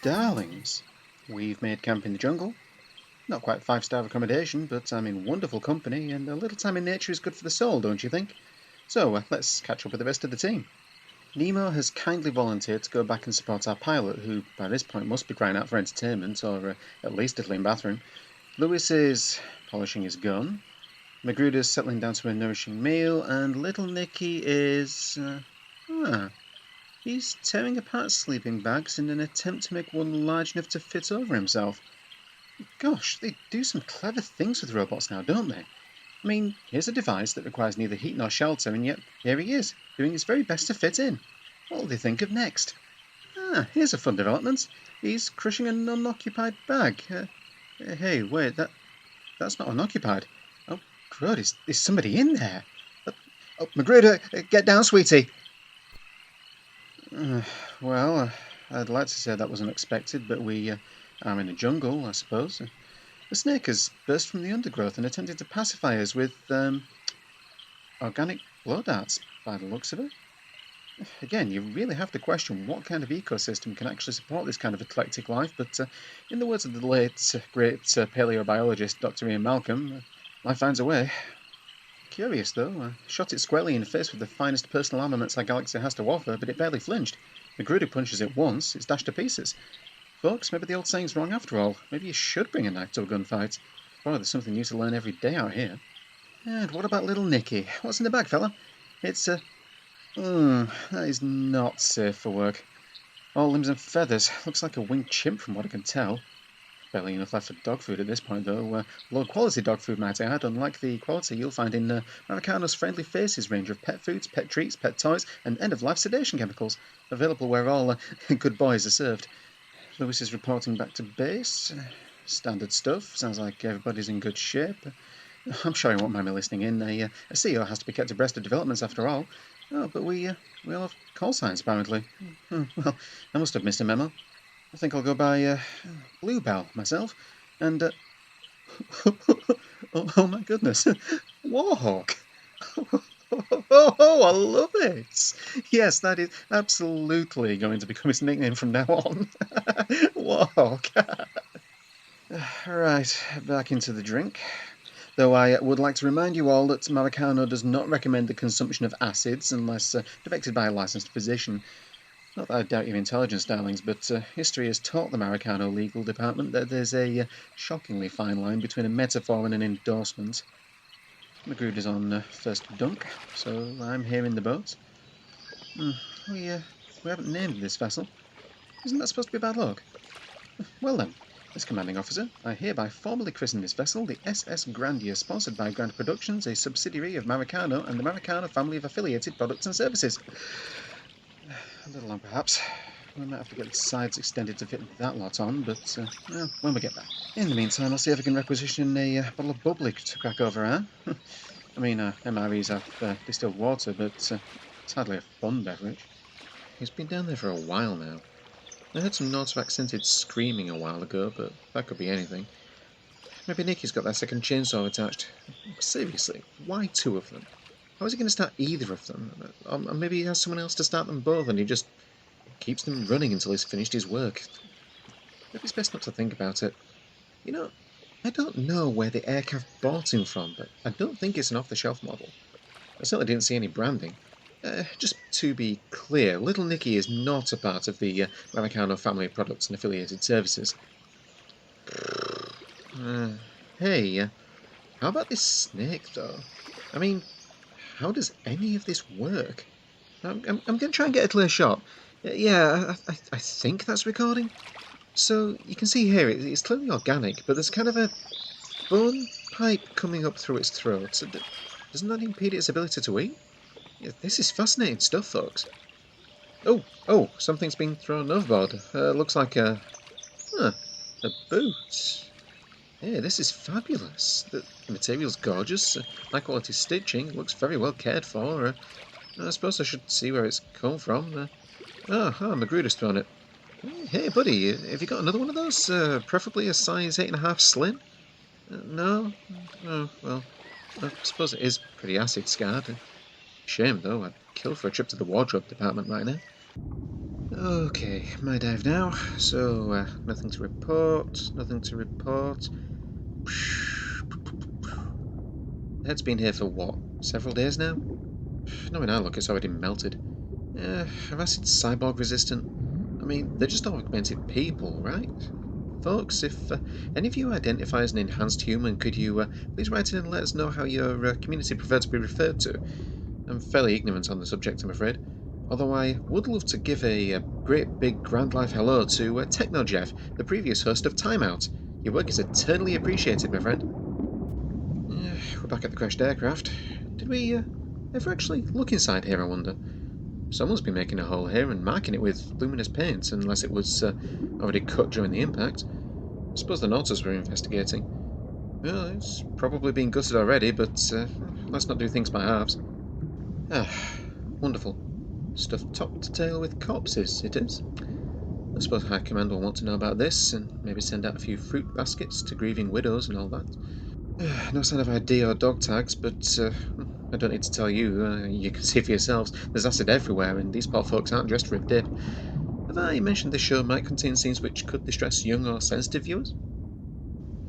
Darlings, we've made camp in the jungle. Not quite five-star accommodation, but I'm in wonderful company, and a little time in nature is good for the soul, don't you think? So, let's catch up with the rest of the team. Nemo has kindly volunteered to go back and support our pilot, who by this point must be crying out for entertainment, or at least a clean bathroom. Lewis is polishing his gun. Magruder's settling down to a nourishing meal, and little Nicky is... he's tearing apart sleeping bags in an attempt to make one large enough to fit over himself. Gosh, they do some clever things with robots now, don't they? I mean, here's a device that requires neither heat nor shelter, and yet here he is, doing his very best to fit in. What will they think of next? Here's a fun development. He's crushing an unoccupied bag. Hey, wait, that's not unoccupied. Oh, crud, is somebody in there? Magruder, get down, sweetie. Well, I'd like to say that was unexpected, but we are in a jungle, I suppose. The snake has burst from the undergrowth and attempted to pacify us with organic blow darts, by the looks of it. Again, you really have to question what kind of ecosystem can actually support this kind of eclectic life, but in the words of the late, great paleobiologist Dr. Ian Malcolm, life finds a way. Curious, though. Shot it squarely in the face with the finest personal armaments our galaxy has to offer, but it barely flinched. Magruder punches it once, it's dashed to pieces. Folks, maybe the old saying's wrong after all. Maybe you should bring a knife to a gunfight. Boy, there's something new to learn every day out here. And what about little Nicky? What's in the bag, fella? It's that is not safe for work. All limbs and feathers. Looks like a winged chimp from what I can tell. Barely enough left for dog food at this point, though. Low-quality dog food, might I add, unlike the quality you'll find in Maracano's Friendly Faces range of pet foods, pet treats, pet toys, and end-of-life sedation chemicals, available where all good boys are served. Lewis is reporting back to base. Standard stuff. Sounds like everybody's in good shape. I'm sure he won't mind me listening in. A CEO has to be kept abreast of developments after all. Oh, but we all have call signs, apparently. Well, I must have missed a memo. I think I'll go by Bluebell myself. And, oh my goodness. Warhawk. Oh, I love it. Yes, that is absolutely going to become his nickname from now on. Warhawk. Right, back into the drink. Though I would like to remind you all that Maracano does not recommend the consumption of acids unless directed by a licensed physician. Not that I doubt your intelligence, darlings, but history has taught the Maracano legal department that there's a shockingly fine line between a metaphor and an endorsement. Magruder's on first dunk, so I'm here in the boat. We haven't named this vessel. Isn't that supposed to be bad luck? Well then, as commanding officer, I hereby formally christen this vessel the SS Grandia, sponsored by Grand Productions, a subsidiary of Maracano and the Maracano family of affiliated products and services. A little long, perhaps. We might have to get the sides extended to fit that lot on, but when we get back. In the meantime, I'll see if I can requisition a bottle of bubbly to crack over, huh? I mean, MREs have distilled water, but it's hardly a fun beverage. He's been down there for a while now. I heard some notes of accented screaming a while ago, but that could be anything. Maybe Nicky's got that second chainsaw attached. Seriously, why two of them? How is he going to start either of them? Or maybe he has someone else to start them both and he just keeps them running until he's finished his work. Maybe it's best not to think about it. You know, I don't know where the aircraft bought him from, but I don't think it's an off-the-shelf model. I certainly didn't see any branding. Just to be clear, Little Nicky is not a part of the Maracano family of products and affiliated services. Hey, how about this snake, though? I mean, how does any of this work? I'm going to try and get a clear shot. Yeah, I think that's recording. So, you can see here, it's clearly organic, but there's kind of a bone pipe coming up through its throat. So doesn't that impede its ability to eat? Yeah, this is fascinating stuff, folks. Oh, something's been thrown overboard. Looks like a boot. Yeah, this is fabulous. The material's gorgeous, high-quality stitching, looks very well cared for. I suppose I should see where it's come from. Magruder's thrown it. Hey, buddy, have you got another one of those? Preferably a size 8.5 slim? No? Oh, well, I suppose it is pretty acid-scarred. Shame, though. I'd kill for a trip to the wardrobe department right now. Okay, my dive now. So, nothing to report, nothing to report. The head's been here for what, several days now? Knowing our luck, it's already melted. Are acids cyborg resistant? I mean, they're just augmented people, right? Folks, if any of you identify as an enhanced human, could you please write in and let us know how your community prefer to be referred to? I'm fairly ignorant on the subject, I'm afraid. Although I would love to give a great big grand life hello to TechnoJeff, the previous host of Timeout. Your work is eternally appreciated, my friend. We're back at the crashed aircraft. Did we ever actually look inside here, I wonder? Someone's been making a hole here and marking it with luminous paint, unless it was already cut during the impact. I suppose the Nautilus were investigating. Well, it's probably been gutted already, but let's not do things by halves. Ah, wonderful. Stuffed top to tail with corpses, it is. I suppose High Command will want to know about this, and maybe send out a few fruit baskets to grieving widows and all that. No sign of ID or dog tags, but I don't need to tell you. You can see for yourselves. There's acid everywhere, and these poor folks aren't dressed for a dip. Have I mentioned this show might contain scenes which could distress young or sensitive viewers?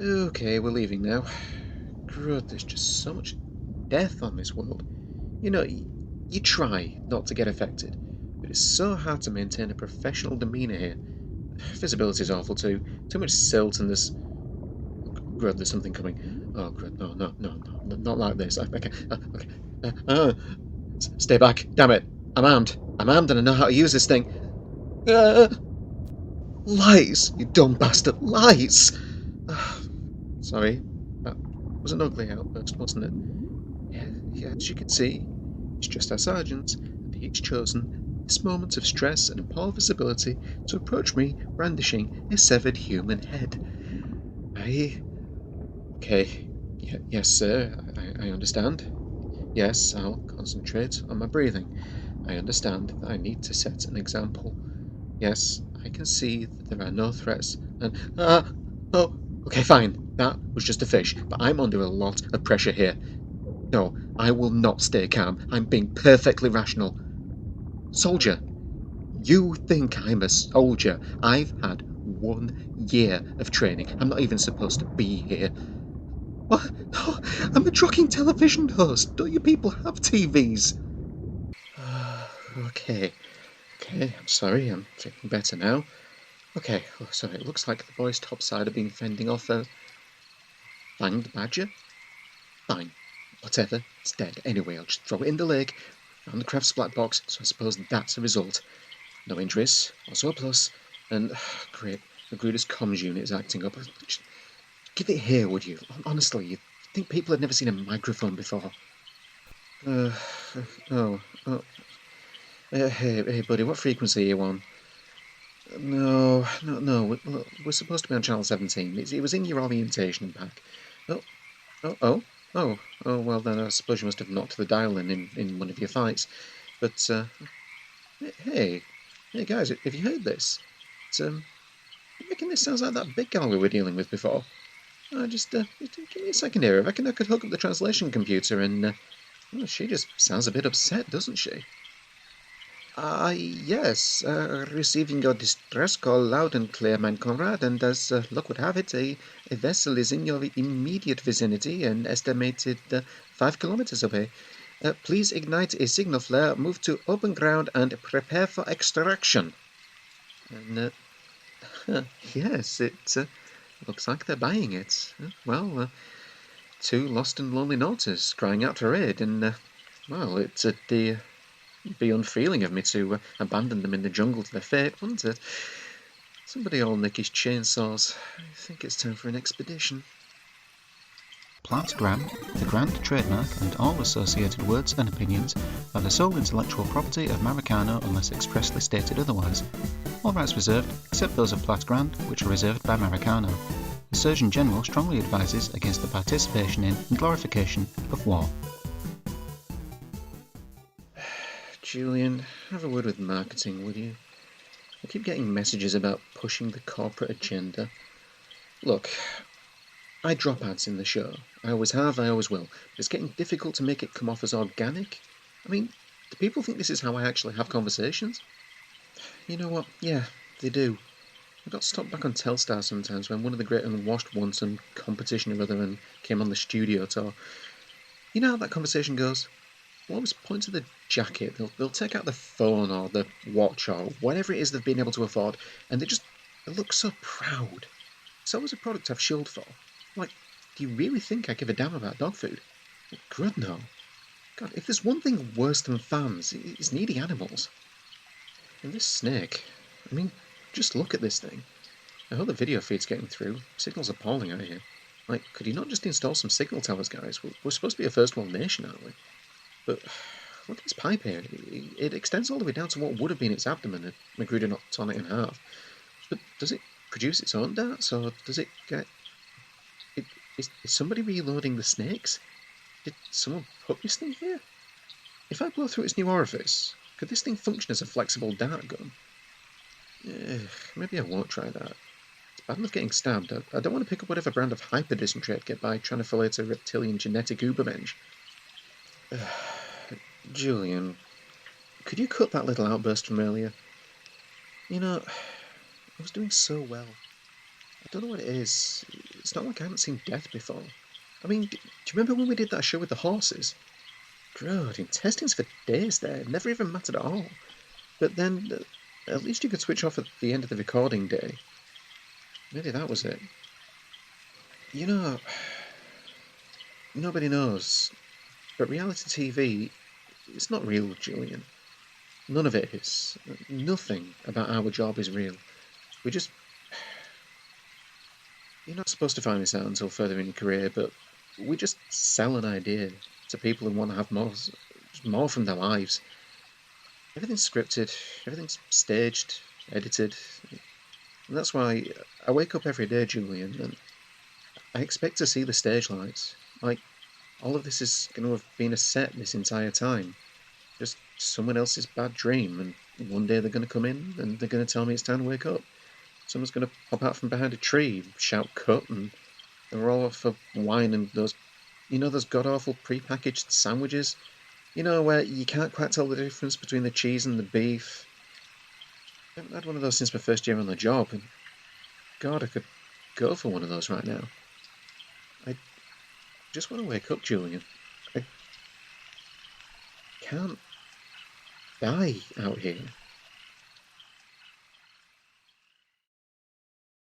Okay, we're leaving now. God, there's just so much death on this world. You know, you try not to get affected, but it's so hard to maintain a professional demeanour here. Visibility's awful too. Too much silt and there's... Oh, God, there's something coming. Oh, God, no, no, no, no, not like this. Okay, okay. Stay back, damn it. I'm armed. I'm armed and I know how to use this thing. Uh, Lights, you dumb bastard, lights! Sorry, that was an ugly outburst, wasn't it? Yeah, as you can see, it's just our sergeant, and he's chosen this moment of stress and poor visibility to approach me brandishing a severed human head. I... Okay, yes, sir, I understand. Yes, I'll concentrate on my breathing. I understand that I need to set an example. Yes, I can see that there are no threats, and... Oh, okay, fine. That was just a fish, but I'm under a lot of pressure here. No, I will not stay calm. I'm being perfectly rational. Soldier, you think I'm a soldier? I've had 1 year of training. I'm not even supposed to be here. What? No, I'm a trucking television host. Don't you people have TVs? Okay, I'm sorry. I'm feeling better now. Okay, so it looks like the boys topside have been fending off a fanged badger. Fine, whatever, it's dead. Anyway, I'll just throw it in the lake, round the craft splat box, so I suppose that's a result. No injuries, also a plus, and great, the Gruder's comms unit is acting up. Just give it here, would you? Honestly, you'd think people had never seen a microphone before. Uh, oh, hey, buddy, what frequency are you on? No, we're supposed to be on channel 17. It was in your orientation pack. Oh, oh, oh, well then I suppose you must have knocked the dial in one of your fights. But, hey guys, have you heard this? It's, I reckon this sounds like that big gal we were dealing with before. Just give me a second here. I reckon I could hook up the translation computer and, well, she just sounds a bit upset, doesn't she? Yes, receiving your distress call loud and clear, mein comrade, and as luck would have it, a vessel is in your immediate vicinity and estimated 5 kilometers away. Please ignite a signal flare, move to open ground, and prepare for extraction. And, yes, it looks like they're buying it. Well, 2 lost and lonely notices crying out for aid, and, well, it'd be unfeeling of me to abandon them in the jungle to their fate, wouldn't it? Somebody all nick his chainsaws. I think it's time for an expedition. Plat Grant, the Grant trademark and all associated words and opinions are the sole intellectual property of Maracano unless expressly stated otherwise. All rights reserved, except those of Plat Grant, which are reserved by Maracano. The Surgeon General strongly advises against the participation in and glorification of war. Julian, have a word with marketing, would you? I keep getting messages about pushing the corporate agenda. Look, I drop ads in the show. I always have, I always will. But it's getting difficult to make it come off as organic. I mean, do people think this is how I actually have conversations? You know what? Yeah, they do. I got stopped back on Telstar sometimes when one of the Great Unwashed won some competition or other and came on the studio tour. You know how that conversation goes? They'll always point to the jacket, they'll take out the phone or the watch or whatever it is they've been able to afford, and they look so proud. It's always a product I've shilled for. Like, do you really think I give a damn about dog food? God, no. God, if there's one thing worse than fans, it's needy animals. And this snake, I mean, just look at this thing. I hope the video feed's getting through. Signal's appalling out here. Like, could you not just install some signal towers, guys? We're supposed to be a first world nation, aren't we? But look at this pipe here. It extends all the way down to what would have been its abdomen if Magruder had not torn it in half. But does it produce its own darts, or does it get... Is somebody reloading the snakes? Did someone put this thing here? If I blow through its new orifice, could this thing function as a flexible dart gun? Maybe I won't try that. It's bad enough getting stabbed. I don't want to pick up whatever brand of hyperdysentery I'd get by trying to fillet a reptilian genetic ubermensch. Julian, could you cut that little outburst from earlier? You know, I was doing so well. I don't know what it is. It's not like I haven't seen death before. I mean, do you remember when we did that show with the horses? God, intestines for days there. It never even mattered at all. But then, at least you could switch off at the end of the recording day. Maybe that was it. You know, nobody knows. But reality TV, it's not real, Julian. None of it is. Nothing about our job is real. We just... You're not supposed to find this out until further in your career, but we just sell an idea to people who want to have more from their lives. Everything's scripted, everything's staged, edited. And that's why I wake up every day, Julian, and I expect to see the stage lights. Like, all of this is going to have been a set this entire time. Just someone else's bad dream, and one day they're going to come in and they're going to tell me it's time to wake up. Someone's going to pop out from behind a tree, shout cut, and we're all off for wine and those god-awful pre-packaged sandwiches? Where you can't quite tell the difference between the cheese and the beef. I haven't had one of those since my first year on the job, and God, I could go for one of those right now. I just want to wake up, Julian. I can't die out here.